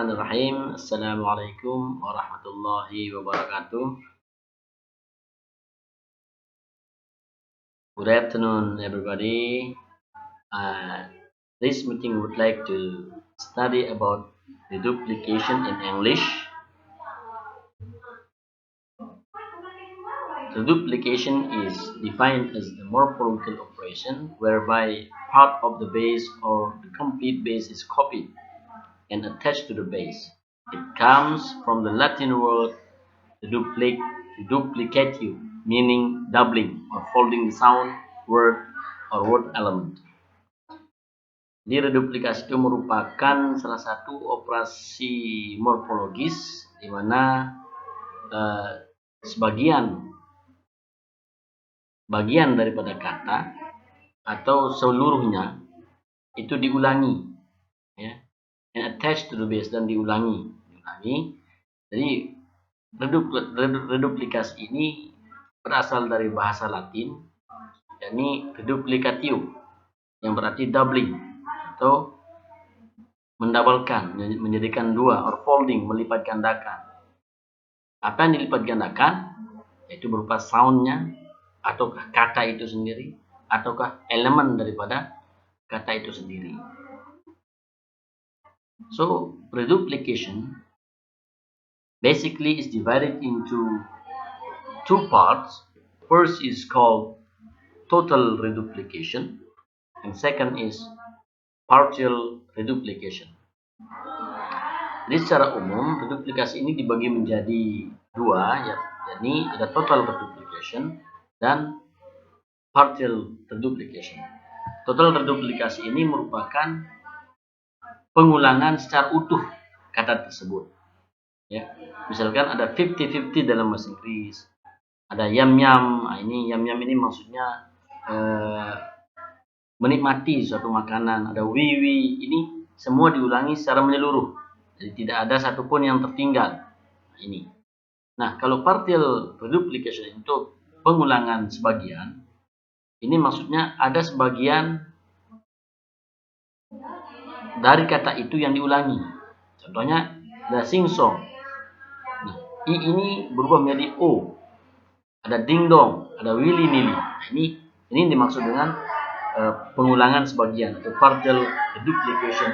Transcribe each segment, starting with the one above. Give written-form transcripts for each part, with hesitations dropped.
Bismillahirrahmanirrahim. Assalamualaikum warahmatullahi wabarakatuh. Good afternoon, everybody. This meeting would like to study about reduplication in English. Reduplication is defined as the morphological operation whereby part of the base or the complete base is copied and attached to the base. It comes from the Latin word reduplicatio, meaning doubling or folding the sound, word, or word element. Jadi reduplikasi itu merupakan salah satu operasi morfologis di mana bagian daripada kata atau seluruhnya itu diulangi, ya, and attached to the base, dan diulangi. Jadi reduplikasi ini berasal dari bahasa Latin, yakni reduplicatio, yang berarti doubling atau mendabalkan, menjadikan dua, or folding, melipat gandakan. Apa yang dilipat gandakan? Yaitu berupa soundnya, ataukah kata itu sendiri, ataukah elemen daripada kata itu sendiri. So, reduplication basically is divided into two parts. First is called total reduplication, and second is partial reduplication. Jadi secara umum reduplikasi ini dibagi menjadi dua, yakni ada total reduplication dan partial reduplication. Total reduplikasi ini merupakan pengulangan secara utuh kata tersebut. Ya, misalkan ada 50-50 dalam bahasa Inggris, ada yam-yam. Ini yam-yam ini maksudnya menikmati suatu makanan. Ada wiwi, ini semua diulangi secara menyeluruh, jadi tidak ada satupun yang tertinggal. Ini. Nah, kalau partial reduplication itu pengulangan sebagian, ini maksudnya ada sebagian dari kata itu yang diulangi. Contohnya ada sing song. Nah, i ini berubah menjadi o. Ada ding dong, ada willy nilly. Nah, ini dimaksud dengan pengulangan sebagian atau partial reduplication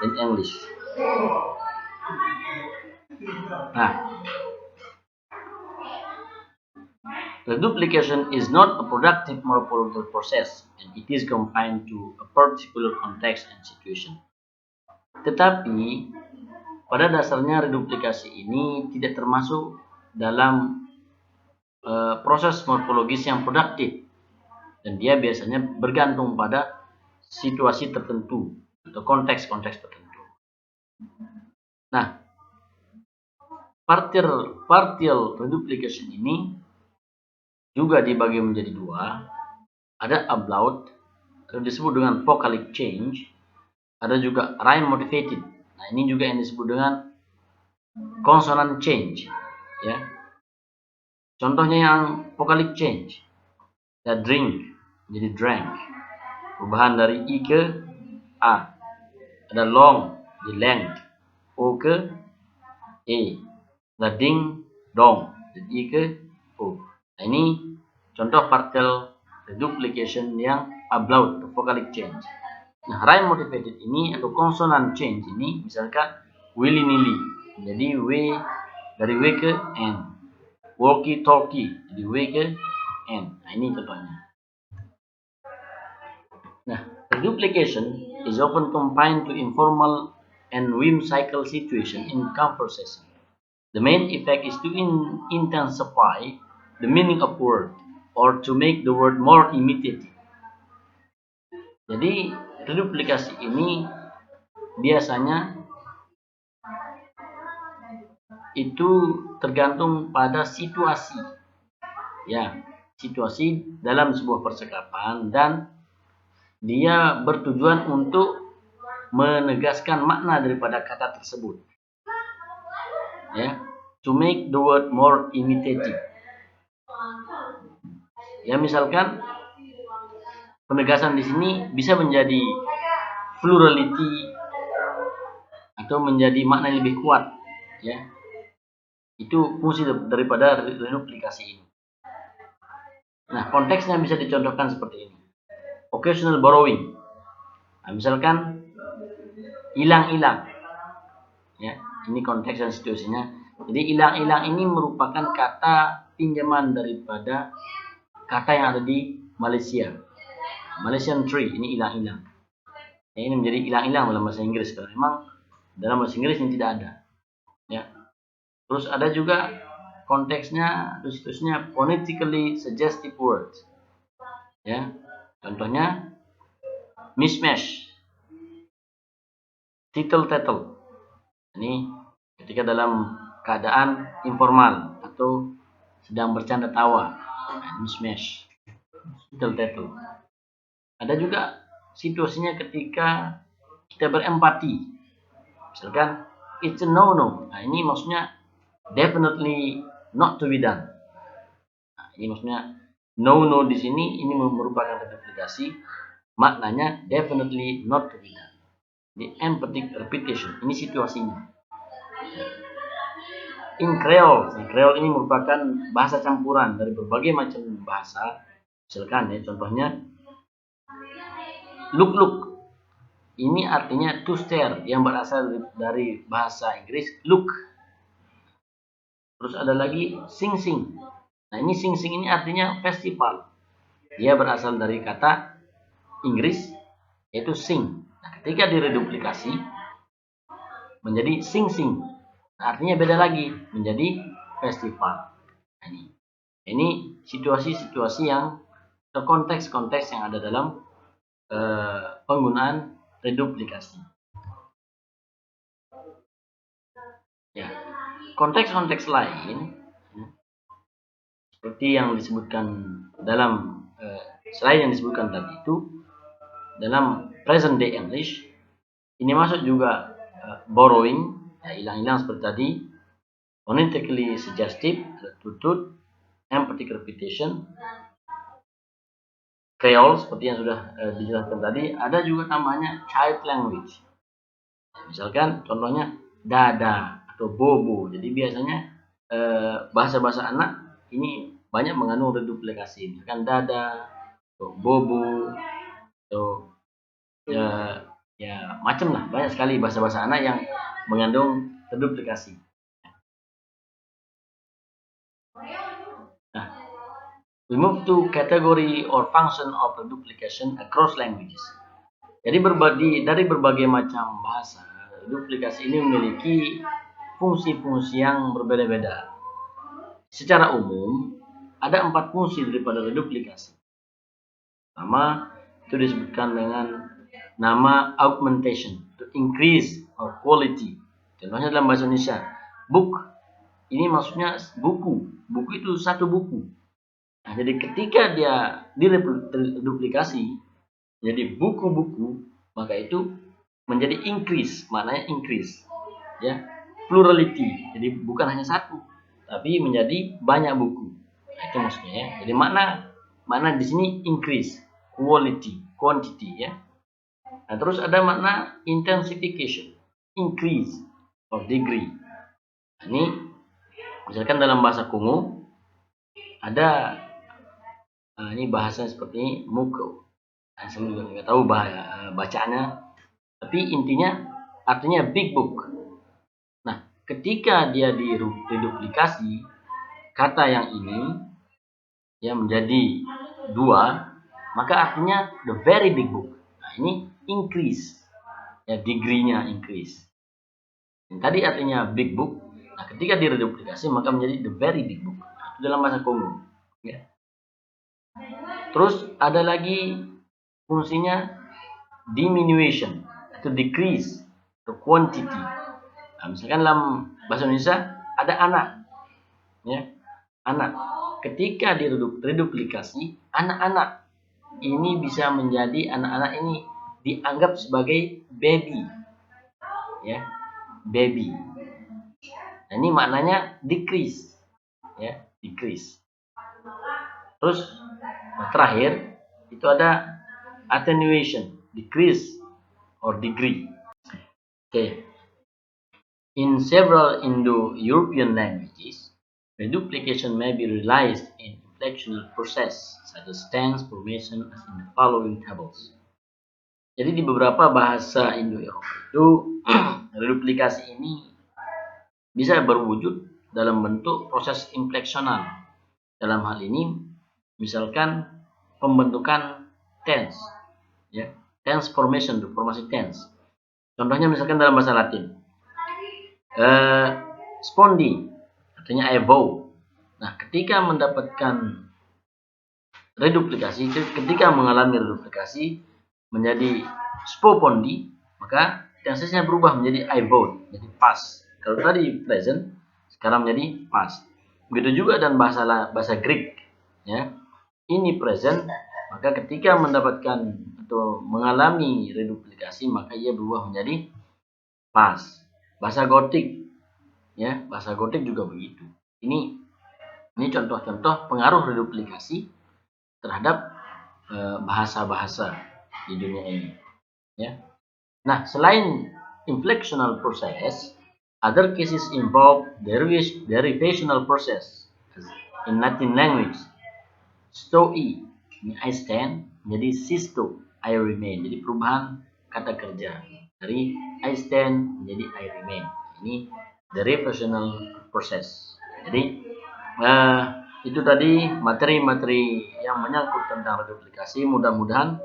in English. Nah, reduplication is not a productive morphological process, and it is confined to a particular context and situation. Tetapi pada dasarnya reduplikasi ini tidak termasuk dalam proses morfologis yang produktif, dan dia biasanya bergantung pada situasi tertentu atau konteks-konteks tertentu. Nah, partial reduplication ini juga dibagi menjadi dua. Ada ablaut, atau disebut dengan vocalic change. Ada juga rhyme motivated. Nah, ini juga yang disebut dengan consonant change, ya. Contohnya yang vocalic change, ada drink jadi drank, perubahan dari i ke a. Ada long jadi length, o ke e. Ada ding dong jadi i ke o. Nah, ini contoh partial reduplication yang ablaut, vocalic change. Nah, rhyme motivated ini atau consonant change ini, misalkan willy nilly jadi w dari w ke n, walkie talkie jadi w ke n. Nah, ini contohnya. Nah, reduplication is often confined to informal and whimsical situation in conversation. The main effect is to intensify the meaning of word or to make the word more imitative. Jadi reduplikasi ini biasanya itu tergantung pada situasi, ya, situasi dalam sebuah percakapan, dan dia bertujuan untuk menegaskan makna daripada kata tersebut, ya, to make the word more imitative. Ya, misalkan penegasan di sini bisa menjadi plurality atau menjadi makna yang lebih kuat, ya. Itu fungsi daripada reduplikasi ini. Nah, konteksnya bisa dicontohkan seperti ini. Occasional borrowing. Nah, misalkan hilang-hilang. Ya, ini konteks dan situasinya. Jadi hilang-hilang ini merupakan kata pinjaman daripada kata yang ada di Malaysia. Malaysian tree, ini hilang-hilang. Ya, ini menjadi hilang-hilang dalam bahasa Inggris karena memang dalam bahasa Inggris ini tidak ada. Ya. Terus ada juga konteksnya atau situasinya phonetically suggestive words. Ya. Contohnya mismatch, title-tattle. Ini ketika dalam keadaan informal atau sedang bercanda tawa. Mismatch, title-tattle. Ada juga situasinya ketika kita berempati. Misalkan it's a no-no. Nah, ini maksudnya definitely not to be done. Nah, ini maksudnya no-no di sini ini merupakan reduplikasi, maknanya definitely not to be done. Di emphatic repetition, ini situasinya. In Creole, Creole ini merupakan bahasa campuran dari berbagai macam bahasa. Misalkan ya, contohnya look. Ini artinya to stare yang berasal dari bahasa Inggris look. Terus ada lagi sing. Nah, ini sing ini artinya festival. Dia berasal dari kata Inggris yaitu sing. Nah, ketika direduplikasi menjadi sing. Nah, artinya beda lagi menjadi festival. Nah, ini situasi-situasi yang atau konteks-konteks yang ada dalam penggunaan reduplikasi. Ya, konteks-konteks lain seperti yang disebutkan dalam selain yang disebutkan tadi itu dalam present day English ini masuk juga borrowing, ya, hilang-hilang seperti tadi, phonetically suggestive, tutut, emphatic repetition, Creole seperti yang sudah dijelaskan tadi. Ada juga namanya child language. Misalkan contohnya dada atau bobo. Jadi biasanya bahasa-bahasa anak ini banyak mengandung reduplikasi. Misalkan dada atau bobo atau ya macam lah, banyak sekali bahasa-bahasa anak yang mengandung reduplikasi. Nah, we move to category or function of reduplication across languages. Jadi dari berbagai macam bahasa, reduplikasi ini memiliki fungsi-fungsi yang berbeda-beda. Secara umum, ada 4 fungsi daripada reduplikasi. Pertama, itu disebutkan dengan nama augmentation, to increase or quality. Contohnya dalam bahasa Indonesia, book, ini maksudnya buku. Buku itu satu buku. Nah, jadi ketika dia direduplikasi jadi buku-buku, maka itu menjadi increase, maknanya increase. Ya, plurality. Jadi bukan hanya satu, tapi menjadi banyak buku. Nah, itu maksudnya ya. Jadi makna di sini increase, quantity ya. Nah, terus ada makna intensification, increase or degree. Nah, ini misalkan dalam bahasa Kongo ada ini bahasa seperti ini, muko. Nah, saya juga nggak tahu bacaannya, tapi intinya artinya big book. Nah, ketika dia direduplikasi kata yang ini ya menjadi 2, maka artinya the very big book. Nah, ini increase, ya degree-nya increase. Yang tadi artinya big book. Nah, ketika direduplikasi maka menjadi the very big book. Itu dalam bahasa Kongo. Ya. Terus ada lagi fungsinya diminution atau decrease atau quantity. Nah, misalkan dalam bahasa Indonesia ada anak, ya anak. Ketika direduplikasi, anak-anak ini bisa menjadi anak-anak ini dianggap sebagai baby, ya baby. Nah, ini maknanya decrease, ya decrease. Terus terakhir itu ada attenuation, decrease or degree. Oke. In several Indo-European languages, reduplication may be realized in inflectional process such as tense formation as in the following tables. Jadi di beberapa bahasa Indo-Eropa itu reduplikasi ini bisa berwujud dalam bentuk proses infleksional. Dalam hal ini, misalkan pembentukan tense, ya, tense formation, formasi tense. Contohnya misalkan dalam bahasa Latin, spondi, artinya I vow. Nah, ketika mendapatkan reduplikasi, ketika mengalami reduplikasi menjadi spopondi, maka tensesnya berubah menjadi I vowed, jadi past. Kalau tadi present, sekarang menjadi past. Begitu juga dan bahasa Greek, ya. Ini present, maka ketika mendapatkan atau mengalami reduplikasi maka ia berubah menjadi past. Bahasa Gotik, ya, bahasa Gotik juga begitu. Ini contoh-contoh pengaruh reduplikasi terhadap bahasa-bahasa di dunia ini, ya. Nah, selain inflectional process, other cases involve derivational process. In Latin language, stoi, ini I stand, menjadi sisto, I remain. Jadi perubahan kata kerja dari I stand menjadi I remain. Ini derivational process. Jadi itu tadi materi-materi yang menyangkut tentang reduplikasi. Mudah-mudahan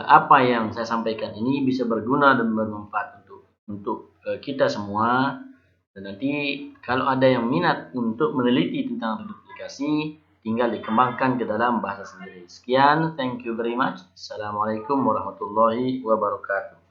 apa yang saya sampaikan ini bisa berguna dan bermanfaat untuk kita semua. Dan nanti kalau ada yang minat untuk meneliti tentang reduplikasi, tinggal dikembangkan ke dalam bahasa sendiri. Sekian, thank you very much. Assalamualaikum warahmatullahi wabarakatuh.